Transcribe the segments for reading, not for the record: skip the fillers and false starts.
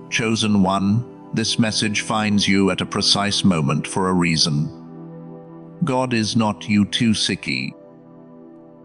Chosen one, this message finds you at a precise moment for a reason. God is not you too sicky,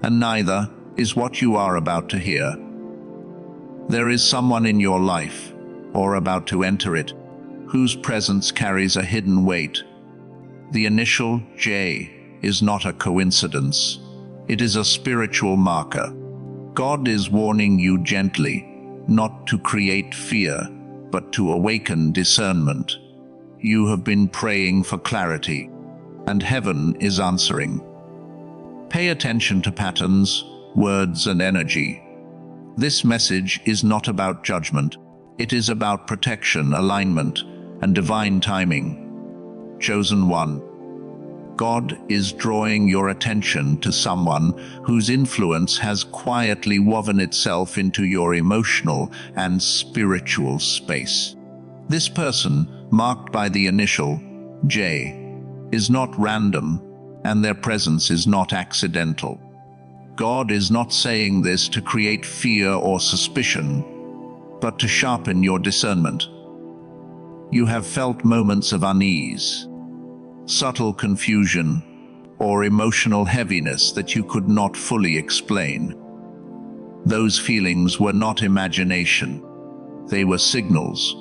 and neither is what you are about to hear. There is someone in your life, or about to enter it, whose presence carries a hidden weight. The initial J is not a coincidence. It is a spiritual marker. God is warning you gently, not to create fear, but to awaken discernment. You have been praying for clarity, and heaven is answering. Pay attention to patterns, words, and energy. This message is not about judgment. It is about protection, alignment, and divine timing. Chosen one, God is drawing your attention to someone whose influence has quietly woven itself into your emotional and spiritual space. This person, marked by the initial J, is not random, and their presence is not accidental. God is not saying this to create fear or suspicion, but to sharpen your discernment. You have felt moments of unease, subtle confusion, or emotional heaviness that you could not fully explain. Those feelings were not imagination. They were signals.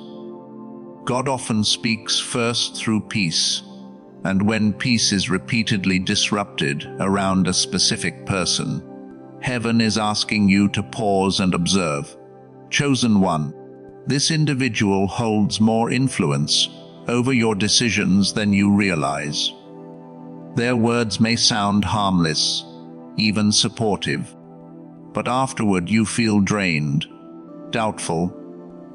God often speaks first through peace, and when peace is repeatedly disrupted around a specific person, heaven is asking you to pause and observe. Chosen one, this individual holds more influence over your decisions than you realize. Their words may sound harmless, even supportive, but afterward you feel drained, doubtful,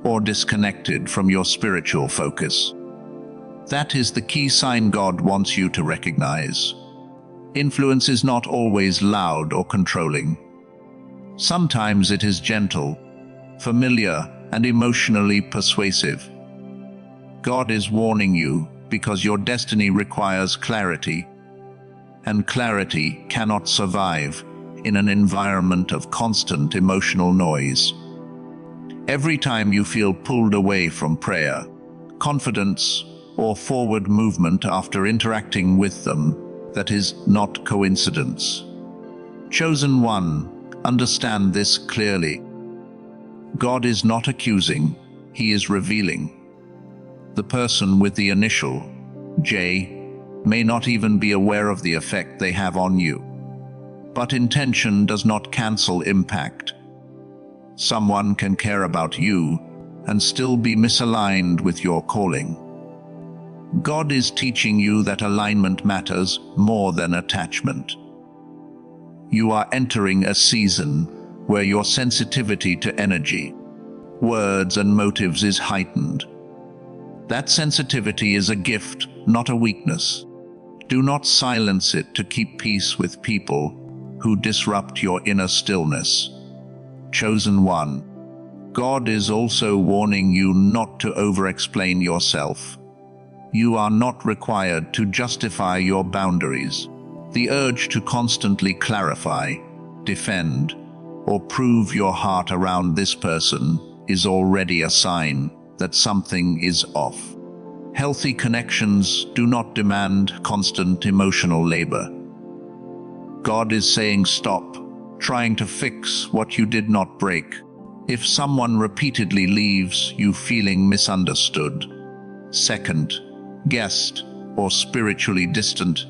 or disconnected from your spiritual focus. That is the key sign God wants you to recognize. Influence is not always loud or controlling. Sometimes it is gentle, familiar, and emotionally persuasive. God is warning you because your destiny requires clarity, and clarity cannot survive in an environment of constant emotional noise. Every time you feel pulled away from prayer, confidence, or forward movement after interacting with them, that is not coincidence. Chosen one, understand this clearly. God is not accusing, He is revealing. The person with the initial J may not even be aware of the effect they have on you. But intention does not cancel impact. Someone can care about you and still be misaligned with your calling. God is teaching you that alignment matters more than attachment. You are entering a season where your sensitivity to energy, words, and motives is heightened. That sensitivity is a gift, not a weakness. Do not silence it to keep peace with people who disrupt your inner stillness. Chosen one, God is also warning you not to over-explain yourself. You are not required to justify your boundaries. The urge to constantly clarify, defend, or prove your heart around this person is already a sign that something is off. Healthy connections do not demand constant emotional labor. God is saying stop trying to fix what you did not break. If someone repeatedly leaves you feeling misunderstood, second guessed, or spiritually distant,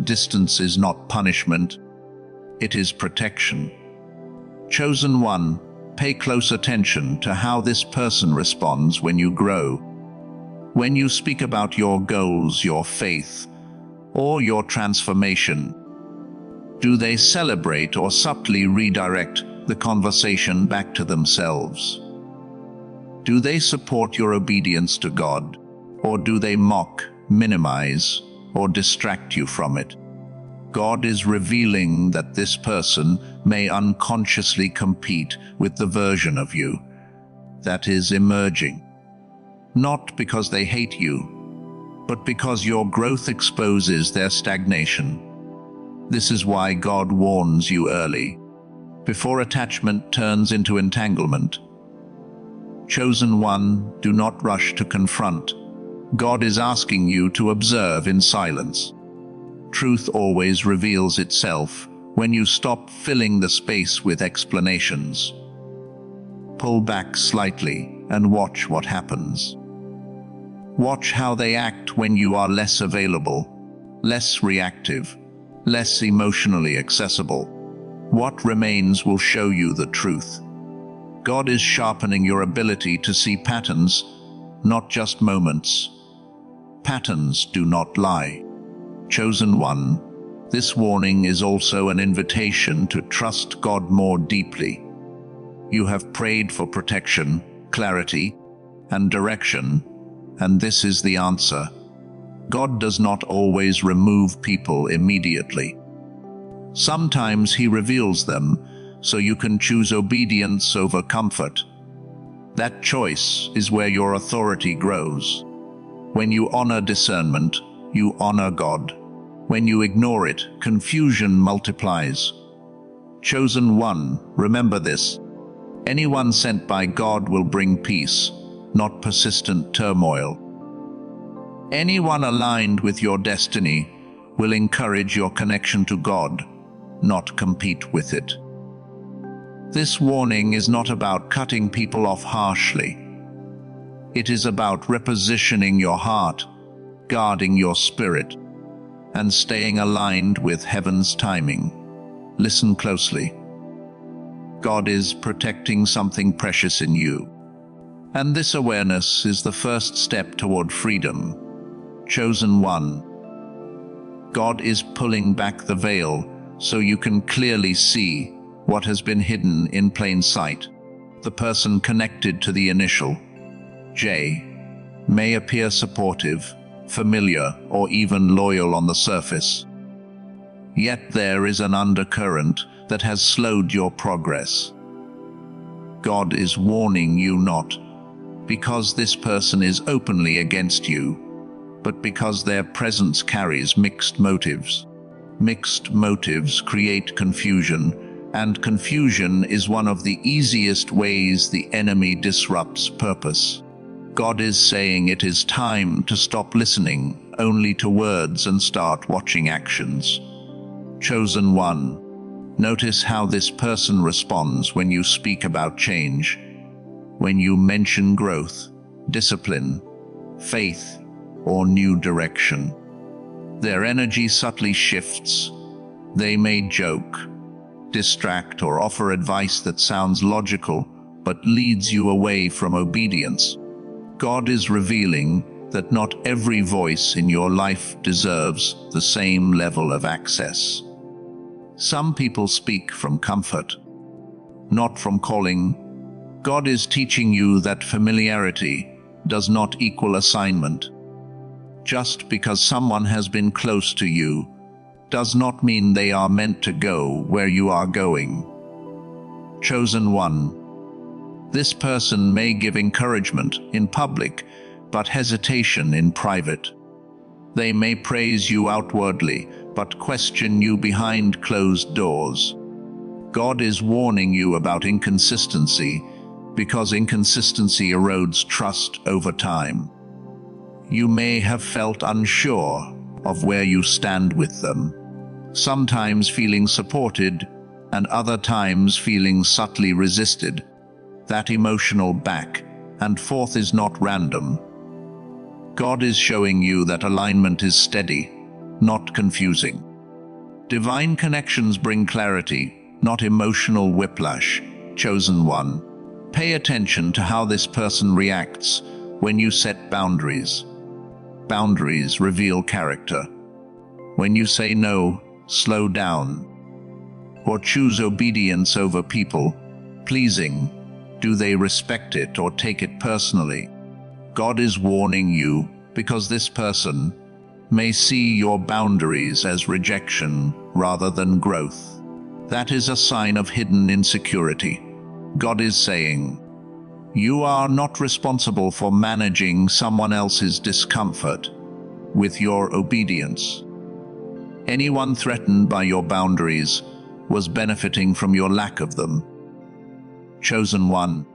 distance is not punishment, it is protection. Chosen one, pay close attention to how this person responds when you grow. When you speak about your goals, your faith, or your transformation, do they celebrate or subtly redirect the conversation back to themselves? Do they support your obedience to God, or do they mock, minimize, or distract you from it? God is revealing that this person may unconsciously compete with the version of you that is emerging. Not because they hate you, but because your growth exposes their stagnation. This is why God warns you early, before attachment turns into entanglement. Chosen one, do not rush to confront. God is asking you to observe in silence. Truth always reveals itself when you stop filling the space with explanations. Pull back slightly and watch what happens. Watch how they act when you are less available, less reactive, less emotionally accessible. What remains will show you the truth. God is sharpening your ability to see patterns, not just moments. Patterns do not lie. Chosen one, this warning is also an invitation to trust God more deeply. You have prayed for protection, clarity, and direction, and this is the answer. God does not always remove people immediately. Sometimes He reveals them, so you can choose obedience over comfort. That choice is where your authority grows. When you honor discernment, you honor God. When you ignore it, confusion multiplies. Chosen one, remember this. Anyone sent by God will bring peace, not persistent turmoil. Anyone aligned with your destiny will encourage your connection to God, not compete with it. This warning is not about cutting people off harshly. It is about repositioning your heart, guarding your spirit, and staying aligned with heaven's timing. Listen closely. God is protecting something precious in you. And this awareness is the first step toward freedom. Chosen one. God is pulling back the veil so you can clearly see what has been hidden in plain sight. The person connected to the initial J may appear supportive, familiar, or even loyal on the surface. Yet there is an undercurrent that has slowed your progress. God is warning you not because this person is openly against you, but because their presence carries mixed motives. Mixed motives create confusion, and confusion is one of the easiest ways the enemy disrupts purpose. God is saying it is time to stop listening only to words and start watching actions. Chosen one, notice how this person responds when you speak about change, when you mention growth, discipline, faith, or new direction. Their energy subtly shifts. They may joke, distract, or offer advice that sounds logical but leads you away from obedience. God is revealing that not every voice in your life deserves the same level of access. Some people speak from comfort, not from calling. God is teaching you that familiarity does not equal assignment. Just because someone has been close to you does not mean they are meant to go where you are going. Chosen one. This person may give encouragement in public, but hesitation in private. They may praise you outwardly, but question you behind closed doors. God is warning you about inconsistency, because inconsistency erodes trust over time. You may have felt unsure of where you stand with them, sometimes feeling supported and other times feeling subtly resisted. That emotional back and forth is not random. God is showing you that alignment is steady, not confusing. Divine connections bring clarity, not emotional whiplash. Chosen one. Pay attention to how this person reacts when you set boundaries. Boundaries reveal character. When you say no, slow down, or choose obedience over people pleasing, do they respect it or take it personally? God is warning you because this person may see your boundaries as rejection rather than growth. That is a sign of hidden insecurity. God is saying, you are not responsible for managing someone else's discomfort with your obedience. Anyone threatened by your boundaries was benefiting from your lack of them. Chosen one,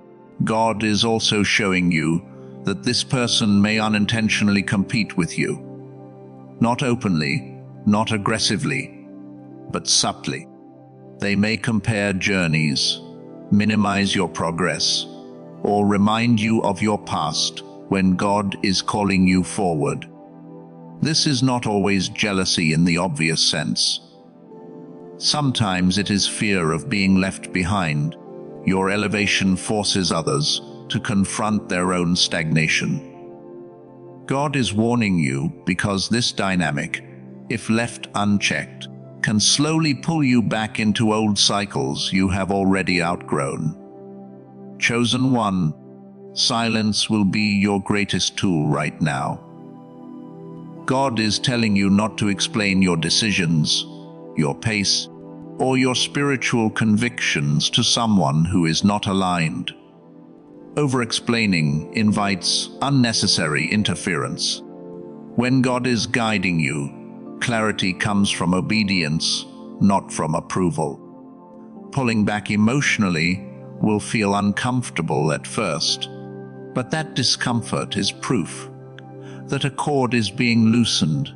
God is also showing you that this person may unintentionally compete with you. Not openly, not aggressively, but subtly. They may compare journeys, minimize your progress, or remind you of your past when God is calling you forward. This is not always jealousy in the obvious sense. Sometimes it is fear of being left behind. Your elevation forces others to confront their own stagnation. God is warning you because this dynamic, if left unchecked, can slowly pull you back into old cycles you have already outgrown. Chosen one, silence will be your greatest tool right now. God is telling you not to explain your decisions, your pace, or your spiritual convictions to someone who is not aligned. Over-explaining invites unnecessary interference. When God is guiding you, clarity comes from obedience, not from approval. Pulling back emotionally will feel uncomfortable at first, but that discomfort is proof that a cord is being loosened.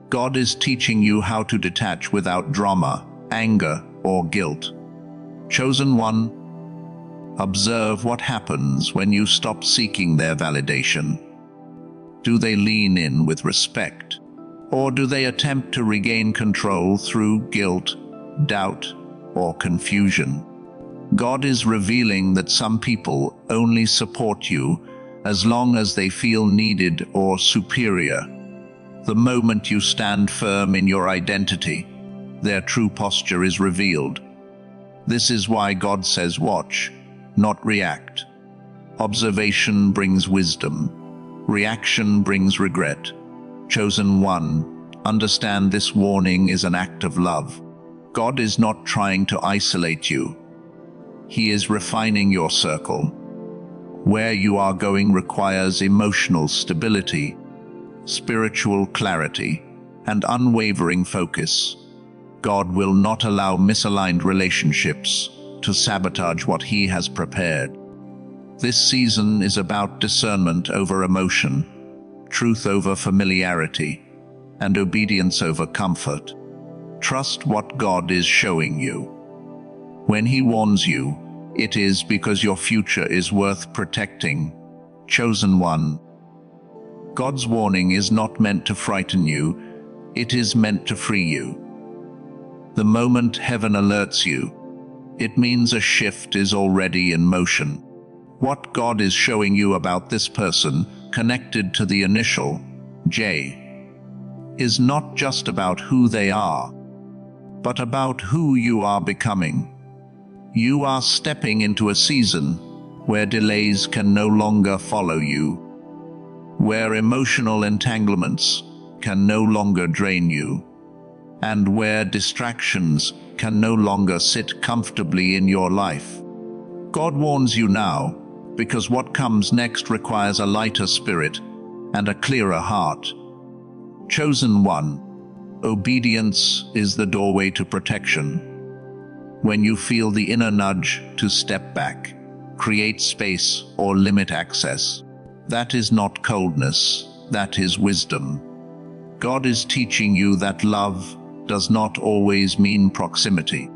God is teaching you how to detach without drama, anger, or guilt. Chosen one, observe what happens when you stop seeking their validation. Do they lean in with respect, or do they attempt to regain control through guilt, doubt, or confusion? God is revealing that some people only support you as long as they feel needed or superior. The moment you stand firm in your identity, their true posture is revealed. This is why God says watch, not react. Observation brings wisdom. Reaction brings regret. Chosen one, understand this warning is an act of love. God is not trying to isolate you. He is refining your circle. Where you are going requires emotional stability, spiritual clarity, and unwavering focus. God will not allow misaligned relationships to sabotage what He has prepared. This season is about discernment over emotion, truth over familiarity, and obedience over comfort. Trust what God is showing you. When He warns you, it is because your future is worth protecting. Chosen one. God's warning is not meant to frighten you, it is meant to free you. The moment heaven alerts you, it means a shift is already in motion. What God is showing you about this person, connected to the initial J, is not just about who they are, but about who you are becoming. You are stepping into a season where delays can no longer follow you, where emotional entanglements can no longer drain you, and where distractions can no longer sit comfortably in your life. God warns you now, because what comes next requires a lighter spirit and a clearer heart. Chosen one, obedience is the doorway to protection. When you feel the inner nudge to step back, create space, or limit access, that is not coldness, that is wisdom. God is teaching you that love does not always mean proximity.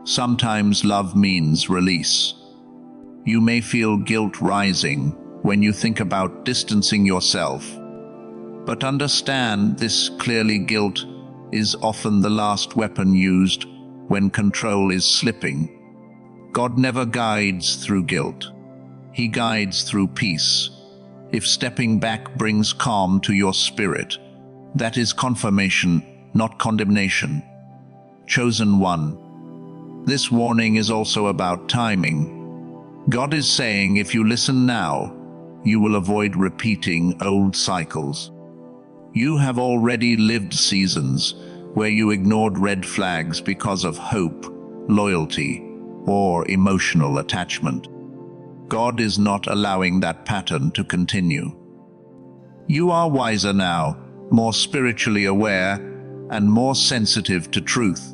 Sometimes love means release. You may feel guilt rising when you think about distancing yourself, but understand this clearly: guilt is often the last weapon used when control is slipping. God never guides through guilt. He guides through peace. If stepping back brings calm to your spirit, that is confirmation, not condemnation. Chosen one. This warning is also about timing. God is saying if you listen now, you will avoid repeating old cycles. You have already lived seasons where you ignored red flags because of hope, loyalty, or emotional attachment. God is not allowing that pattern to continue. You are wiser now, more spiritually aware, and more sensitive to truth.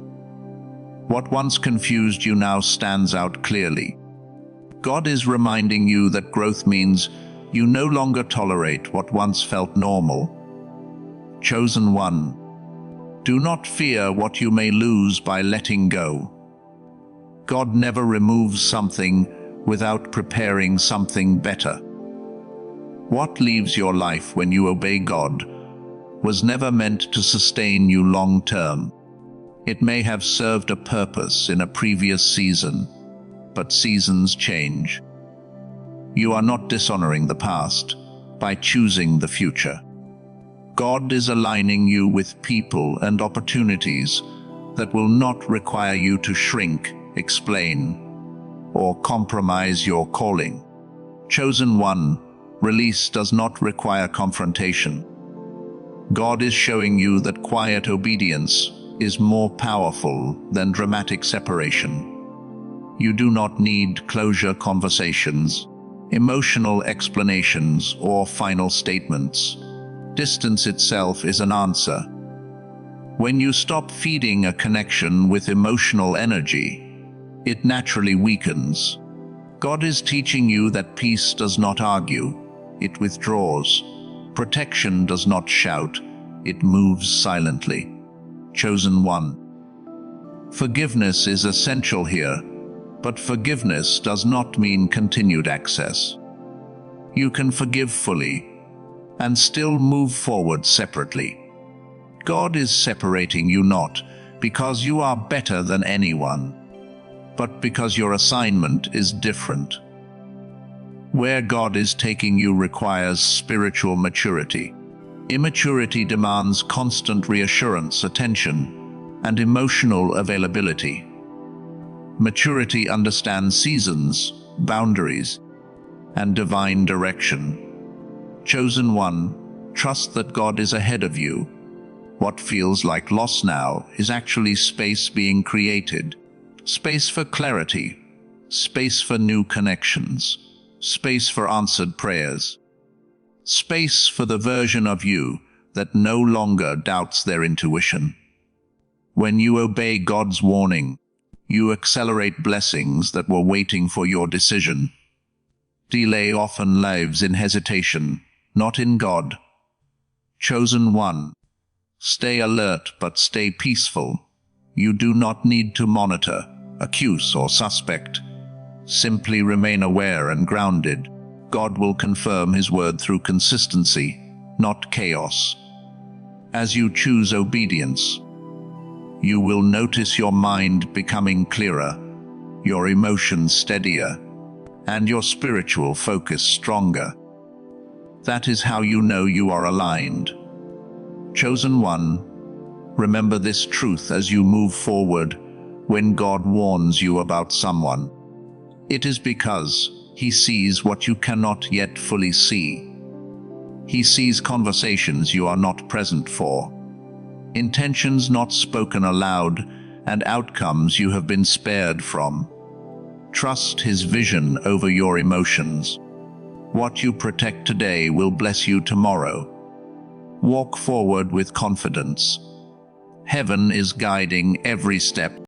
What once confused you now stands out clearly. God is reminding you that growth means you no longer tolerate what once felt normal. Chosen one, do not fear what you may lose by letting go. God never removes something without preparing something better. What leaves your life when you obey God was never meant to sustain you long term. It may have served a purpose in a previous season, but seasons change. You are not dishonoring the past by choosing the future. God is aligning you with people and opportunities that will not require you to shrink, explain, or compromise your calling. Chosen one, release does not require confrontation. God is showing you that quiet obedience is more powerful than dramatic separation. You do not need closure conversations, emotional explanations, or final statements. Distance itself is an answer. When you stop feeding a connection with emotional energy, it naturally weakens. God is teaching you that peace does not argue, it withdraws. Protection does not shout, it moves silently. Chosen one. Forgiveness is essential here, but forgiveness does not mean continued access. You can forgive fully and still move forward separately. God is separating you not because you are better than anyone, but because your assignment is different. Where God is taking you requires spiritual maturity. Immaturity demands constant reassurance, attention, and emotional availability. Maturity understands seasons, boundaries, and divine direction. Chosen one, trust that God is ahead of you. What feels like loss now is actually space being created. Space for clarity, space for new connections, space for answered prayers, space for the version of you that no longer doubts their intuition. When you obey God's warning, you accelerate blessings that were waiting for your decision. Delay often lives in hesitation, not in God. Chosen one, stay alert but stay peaceful. You do not need to monitor, accuse, or suspect. Simply remain aware and grounded. God will confirm His word through consistency, not chaos. As you choose obedience, you will notice your mind becoming clearer, your emotions steadier, and your spiritual focus stronger. That is how you know you are aligned. Chosen one, remember this truth as you move forward. When God warns you about someone, it is because He sees what you cannot yet fully see. He sees conversations you are not present for, intentions not spoken aloud, and outcomes you have been spared from. Trust His vision over your emotions. What you protect today will bless you tomorrow. Walk forward with confidence. Heaven is guiding every step.